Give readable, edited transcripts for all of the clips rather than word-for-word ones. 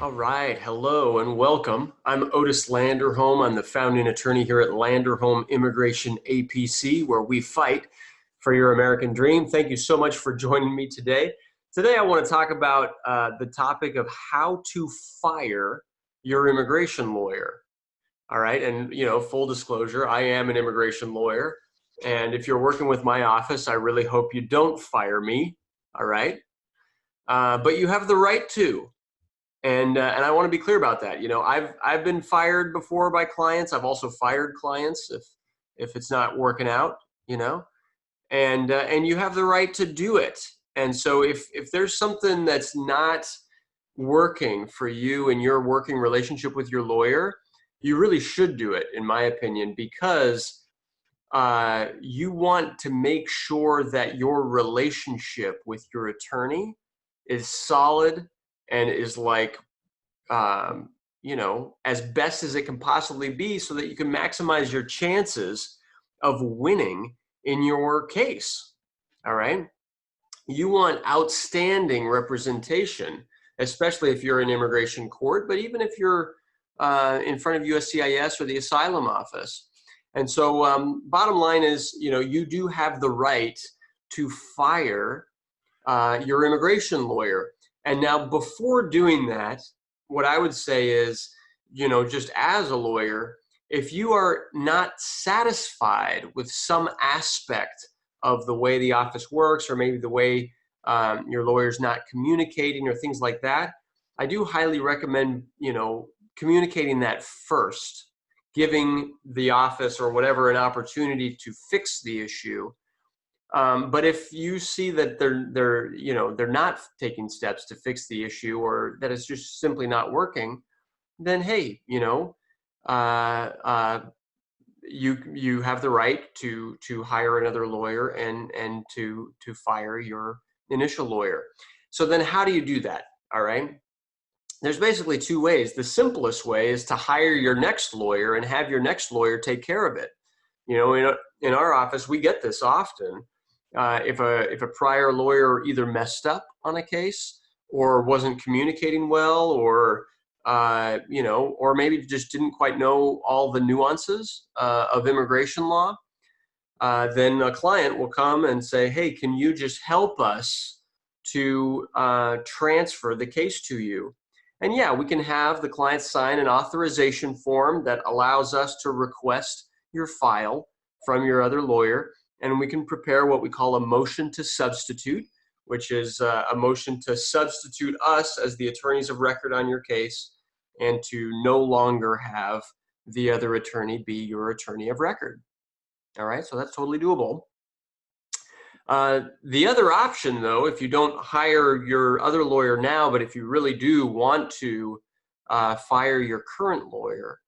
All right, hello and welcome. I'm Otis Landerholm. I'm the founding attorney here at Landerholm Immigration A.P.C, where we fight for your American dream. Thank you so much for joining me today. Today, I want to talk about the topic of how to fire your immigration lawyer. All right, and full disclosure, I am an immigration lawyer, and if you're working with my office, I really hope you don't fire me. All right, but you have the right to. And I want to be clear about that. I've been fired before by clients. I've also fired clients if it's not working out. And you have the right to do it. And so if there's something that's not working for you in your working relationship with your lawyer, you really should do it, in my opinion, because you want to make sure that your relationship with your attorney is solid and is like as best as it can possibly be, so that you can maximize your chances of winning in your case. All right. You want outstanding representation, especially if you're in immigration court, but even if you're in front of USCIS or the asylum office. And so bottom line is, you do have the right to fire your immigration lawyer. And now, before doing that, what I would say is, just as a lawyer, if you are not satisfied with some aspect of the way the office works, or maybe the way your lawyer's not communicating or things like that, I do highly recommend, communicating that first, giving the office or whatever an opportunity to fix the issue. But if you see that they're not taking steps to fix the issue, or that it's just simply not working, then hey, you have the right to hire another lawyer and to fire your initial lawyer. So then, how do you do that? All right. There's basically two ways. The simplest way is to hire your next lawyer and have your next lawyer take care of it. In our office, we get this often. If a prior lawyer either messed up on a case, or wasn't communicating well, or or maybe just didn't quite know all the nuances of immigration law, then a client will come and say, "Hey, can you just help us to transfer the case to you?" And yeah, we can have the client sign an authorization form that allows us to request your file from your other lawyer. And we can prepare what we call a motion to substitute, which is a motion to substitute us as the attorneys of record on your case, and to no longer have the other attorney be your attorney of record. All right, so that's totally doable. The other option, though, if you don't hire your other lawyer now, but if you really do want to fire your current lawyer,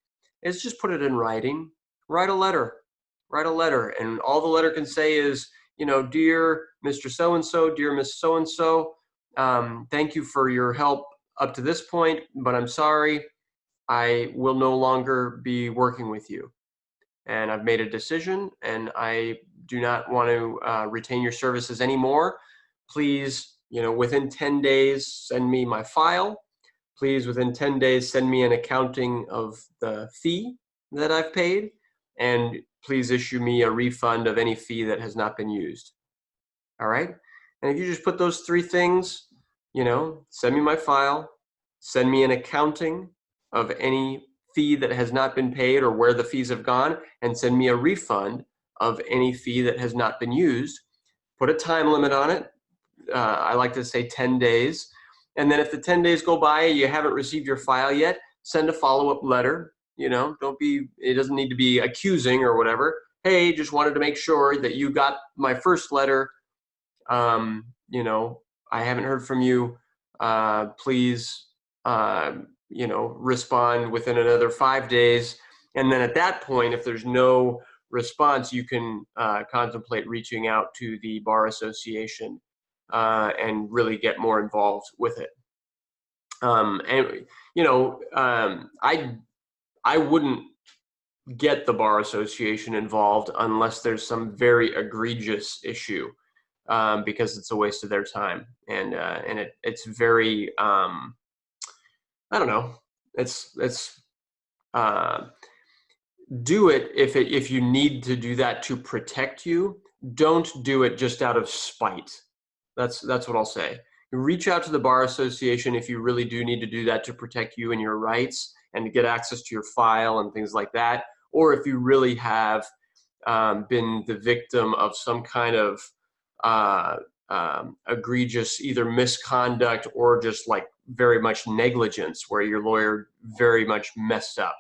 is just put it in writing. Write a letter. And all the letter can say is, "Dear Mr. So-and-so, dear Miss So-and-so, thank you for your help up to this point, but I'm sorry, I will no longer be working with you. And I've made a decision, and I do not want to retain your services anymore. Please, within 10 days, send me my file. Please, within 10 days, send me an accounting of the fee that I've paid. And please issue me a refund of any fee that has not been used." All right. And if you just put those three things, send me my file, send me an accounting of any fee that has not been paid or where the fees have gone, and send me a refund of any fee that has not been used. Put a time limit on it. I like to say 10 days. And then if the 10 days go by and you haven't received your file yet, send a follow-up letter. It doesn't need to be accusing or whatever. "Hey, just wanted to make sure that you got my first letter. I haven't heard from you. Please, respond within another 5 days." And then at that point, if there's no response, you can contemplate reaching out to the Bar Association and really get more involved with it. I wouldn't get the Bar Association involved unless there's some very egregious issue, because it's a waste of their time, and it's very I don't know. Uh, do it if you need to do that to protect you. Don't do it just out of spite. That's what I'll say. Reach out to the Bar Association if you really do need to do that to protect you and your rights and to get access to your file and things like that. Or if you really have been the victim of some kind of egregious either misconduct or just like very much negligence where your lawyer very much messed up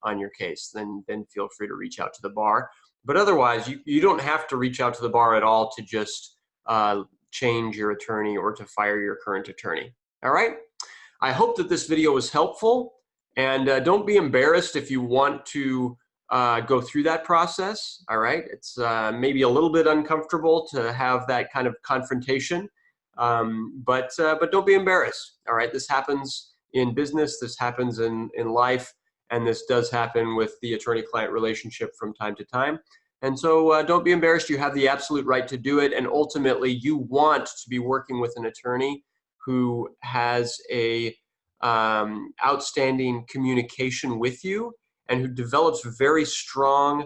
on your case, then feel free to reach out to the bar. But otherwise, you don't have to reach out to the bar at all to just change your attorney or to fire your current attorney. All right? I hope that this video was helpful, and don't be embarrassed if you want to go through that process. All right? It's maybe a little bit uncomfortable to have that kind of confrontation, but don't be embarrassed. All right? This happens in business. This happens in life. And this does happen with the attorney-client relationship from time to time. And so don't be embarrassed. You have the absolute right to do it. And ultimately, you want to be working with an attorney who has a outstanding communication with you and who develops very strong,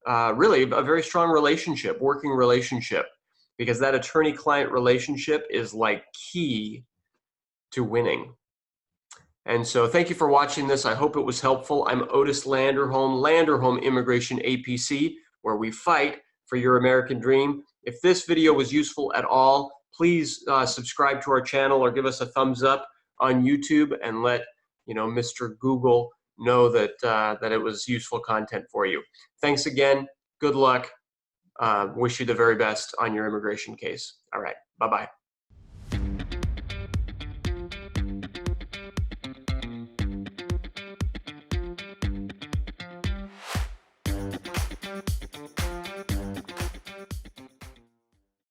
really a very strong relationship, working relationship, because that attorney-client relationship is like key to winning. And so thank you for watching this. I hope it was helpful. I'm Otis Landerholm, Landerholm Immigration A.P.C, where we fight for your American dream. If this video was useful at all, please subscribe to our channel or give us a thumbs up on YouTube and let Mr. Google know that, that it was useful content for you. Thanks again. Good luck. Wish you the very best on your immigration case. All right. Bye-bye.